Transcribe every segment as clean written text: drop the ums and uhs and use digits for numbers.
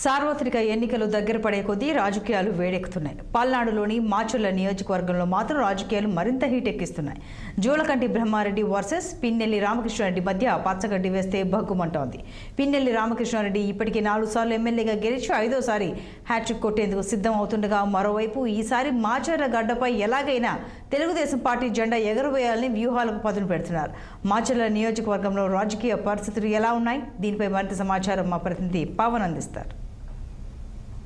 సార్వత్రిక ఎన్నికలు దగ్గర పడే కొద్దీ రాజకీయాలు వేడెక్కుతున్నాయి. పల్నాడులోని మాచర్ల నియోజకవర్గంలో మాత్రం రాజకీయాలు మరింత హీట్ ఎక్కిస్తున్నాయి. జూలకంటి బ్రహ్మారెడ్డి వర్సెస్ పిన్నెల్లి రామకృష్ణారెడ్డి మధ్య పచ్చగడ్డి వేస్తే భగ్గుమంటోంది. పిన్నెల్లి రామకృష్ణారెడ్డి ఇప్పటికే 4 సార్లు ఎమ్మెల్యేగా గెలిచి 5వ సారి హ్యాట్రిక్ కొట్టేందుకు సిద్ధం అవుతుండగా, మరోవైపు ఈసారి మాచర్ల గడ్డపై ఎలాగైనా తెలుగుదేశం పార్టీ జెండా ఎగరవేయాలని వ్యూహాలకు పదును పెడుతున్నారు. మాచర్ల నియోజకవర్గంలో రాజకీయ పరిస్థితులు ఎలా ఉన్నాయి? దీనిపై మరింత సమాచారం మా ప్రతినిధి పవన్ అందిస్తారు.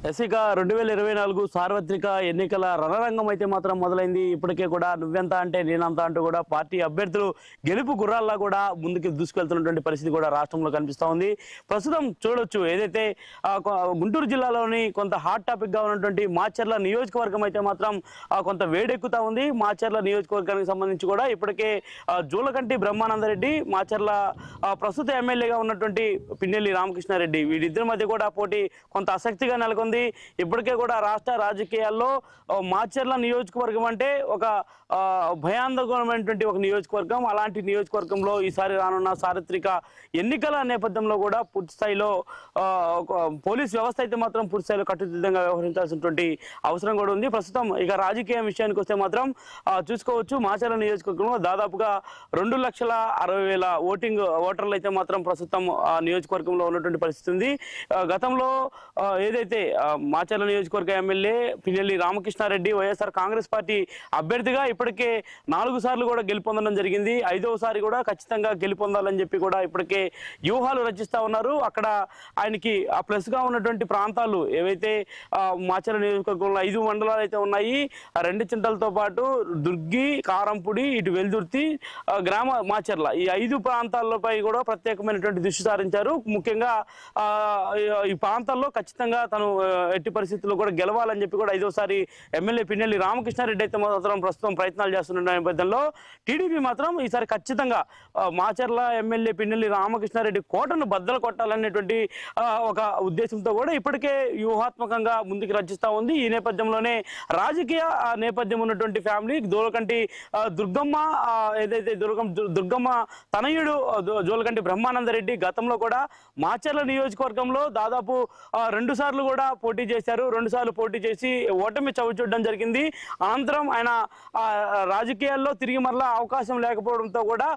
ఎస్సీగా 2024 సార్వత్రిక ఎన్నికల రణరంగం అయితే మాత్రం మొదలైంది. ఇప్పటికే కూడా నువ్వెంత అంటే నేనంత అంటూ కూడా పార్టీ అభ్యర్థులు గెలుపు గుర్రాల్లా కూడా ముందుకు దూసుకెళ్తున్నటువంటి పరిస్థితి కూడా రాష్ట్రంలో కనిపిస్తూ ఉంది. ప్రస్తుతం చూడొచ్చు, ఏదైతే గుంటూరు జిల్లాలోని కొంత హాట్ టాపిక్ గా ఉన్నటువంటి మాచర్ల నియోజకవర్గం అయితే మాత్రం కొంత వేడెక్కుతా ఉంది. మాచర్ల నియోజకవర్గానికి సంబంధించి కూడా ఇప్పటికే జూలకంటి బ్రహ్మానందరెడ్డి, మాచర్ల ప్రస్తుత ఎమ్మెల్యేగా ఉన్నటువంటి పిన్నెల్లి రామకృష్ణారెడ్డి, వీరిద్దరి మధ్య కూడా పోటీ కొంత ఆసక్తిగా నెలకొంది. ఇప్పటికే కూడా రాష్ట్ర రాజకీయాల్లో మాచర్ల నియోజకవర్గం అంటే ఒక భయాందోళనమైనటువంటి ఒక నియోజకవర్గం. అలాంటి నియోజకవర్గంలో ఈసారి రానున్న సార్వత్రిక ఎన్నికల నేపథ్యంలో కూడా పూర్తి స్థాయిలో పోలీస్ వ్యవస్థ అయితే మాత్రం పూర్తి స్థాయిలో కట్టుదిట్టంగా వ్యవహరించాల్సినటువంటి అవసరం కూడా ఉంది. ప్రస్తుతం ఇక రాజకీయ విషయానికి వస్తే మాత్రం చూసుకోవచ్చు, మాచర్ల నియోజకవర్గంలో దాదాపుగా 2,60,000 ఓటర్లు అయితే మాత్రం ప్రస్తుతం నియోజకవర్గంలో ఉన్నటువంటి పరిస్థితి ఉంది. గతంలో ఏదైతే మాచర్ల నియోజకవర్గ ఎమ్మెల్యే పిన్నెల్లి రామకృష్ణారెడ్డి వైఎస్ఆర్ కాంగ్రెస్ పార్టీ అభ్యర్థిగా ఇప్పటికే 4 సార్లు కూడా గెలుపొందడం జరిగింది. 5వ సారి కూడా ఖచ్చితంగా గెలుపొందాలని చెప్పి కూడా ఇప్పటికే వ్యూహాలు రచిస్తా ఉన్నారు. అక్కడ ఆయనకి ప్లస్ గా ఉన్నటువంటి ప్రాంతాలు ఏవైతే మాచర్ల నియోజకవర్గంలో 5 మండలాలు అయితే ఉన్నాయి. 2 చింతలతో పాటు దుర్గి, కారంపూడి, ఇటు వెల్దుర్తి, గ్రామ మాచర్ల, ఈ 5 ప్రాంతాలపై కూడా ప్రత్యేకమైనటువంటి దృష్టి సారించారు. ముఖ్యంగా ఈ ప్రాంతాల్లో ఖచ్చితంగా తను ఎట్టి పరిస్థితుల్లో కూడా గెలవాలని చెప్పి కూడా 5వ సారి ఎమ్మెల్యే పిన్నెల్లి రామకృష్ణారెడ్డి అయితే మాత్రం ప్రస్తుతం ప్రయత్నాలు చేస్తున్న నేపథ్యంలో టీడీపీ మాత్రం ఈసారి ఖచ్చితంగా మాచర్ల ఎమ్మెల్యే పిన్నెల్లి రామకృష్ణారెడ్డి కోటను బద్దలు కొట్టాలనేటువంటి ఒక ఉద్దేశంతో కూడా ఇప్పటికే వ్యూహాత్మకంగా ముందుకు రచిస్తూ ఉంది. ఈ నేపథ్యంలోనే రాజకీయ నేపథ్యం ఉన్నటువంటి ఫ్యామిలీ జూలకంటి దుర్గమ్మ, ఏదైతే దుర్గమ్మ తనయుడు జూలకంటి బ్రహ్మానందరెడ్డి గతంలో కూడా మాచర్ల నియోజకవర్గంలో దాదాపు 2 సార్లు కూడా పోటీ చేశారు. 2 సార్లు పోటీ చేసి ఓటమి చవిచూడడం జరిగింది. అనంతరం ఆయన రాజకీయాల్లో తిరిగి మరలా అవకాశం లేకపోవడంతో కూడా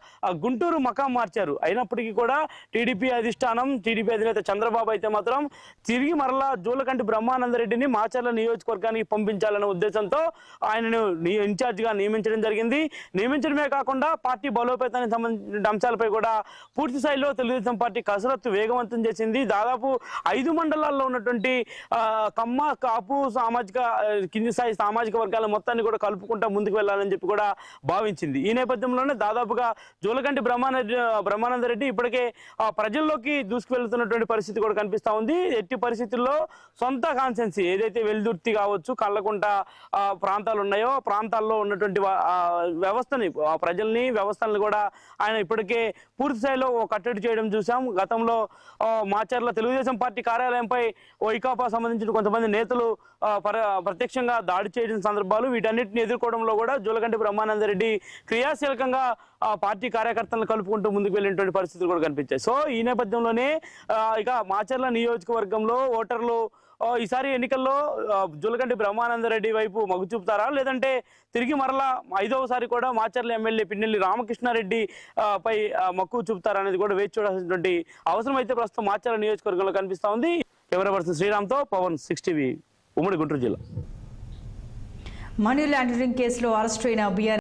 గుంటూరు మకాం మార్చారు. అయినప్పటికీ కూడా టీడీపీ అధిష్టానం, టీడీపీ అధినేత చంద్రబాబు అయితే మాత్రం తిరిగి మరలా జూలకంటి బ్రహ్మానందరెడ్డిని మాచర్ల నియోజకవర్గానికి పంపించాలనే ఉద్దేశంతో ఆయనను ఇన్ఛార్జిగా నియమించడం జరిగింది. నియమించడమే కాకుండా పార్టీ బలోపేతానికి సంబంధించిన అంశాలపై కూడా పూర్తి స్థాయిలో తెలుగుదేశం పార్టీ కసరత్తు వేగవంతం చేసింది. దాదాపు 5 మండలాల్లో ఉన్నటువంటి కమ్మ, కాపు సామాజిక కింది స్థాయి సామాజిక వర్గాల మొత్తాన్ని కూడా కలుపుకుంటా ముందుకు వెళ్ళాలని చెప్పి కూడా భావించింది. ఈ నేపథ్యంలోనే దాదాపుగా జూలకంటి బ్రహ్మానందరెడ్డి ఇప్పటికే ప్రజల్లోకి దూసుకువెళ్తున్నటువంటి పరిస్థితి కూడా కనిపిస్తా ఉంది. ఎట్టి పరిస్థితుల్లో సొంత కాన్సెన్సీ ఏదైతే వెల్దుర్తి కావచ్చు, కళ్ళకుంట ప్రాంతాలు ఉన్నాయో ప్రాంతాల్లో ఉన్నటువంటి వ్యవస్థని, ప్రజల్ని, వ్యవస్థలను కూడా ఆయన ఇప్పటికే పూర్తి స్థాయిలో కట్టడి చేయడం చూసాం. గతంలో మాచర్ల తెలుగుదేశం పార్టీ కార్యాలయంపై వైకాపా సంబంధించిన కొంతమంది నేతలు ప్రత్యక్షంగా దాడి చేయడం సందర్భాలు, వీటన్నిటిని ఎదుర్కోవడంలో కూడా జూలకంటి బ్రహ్మానందరెడ్డి క్రియాశీలకంగా పార్టీ కార్యకర్తలను కలుపుకుంటూ ముందుకు వెళ్ళినటువంటి పరిస్థితులు కూడా కనిపించాయి. సో ఈ నేపథ్యంలోనే ఇక మాచర్ల నియోజకవర్గంలో ఓటర్లు ఈసారి ఎన్నికల్లో జూలకంటి బ్రహ్మానందరెడ్డి వైపు మొగ్గు చూపుతారా, లేదంటే తిరిగి మరలా 5వ సారి కూడా మాచర్ల ఎమ్మెల్యే పిన్నెల్లి రామకృష్ణారెడ్డి పై మక్కువ చూపుతారా అనేది కూడా వేచి చూడాల్సినటువంటి అవసరం అయితే ప్రస్తుతం మాచర్ల నియోజకవర్గంలో కనిపిస్తా ఉంది. కెమెరా పర్సన్ శ్రీరామ్తో పవన్, 6 టీవీ, ఉమ్మడి గుంటూరు జిల్లా. మనీ లాండరింగ్ కేసులో అరెస్ట్ అయిన బి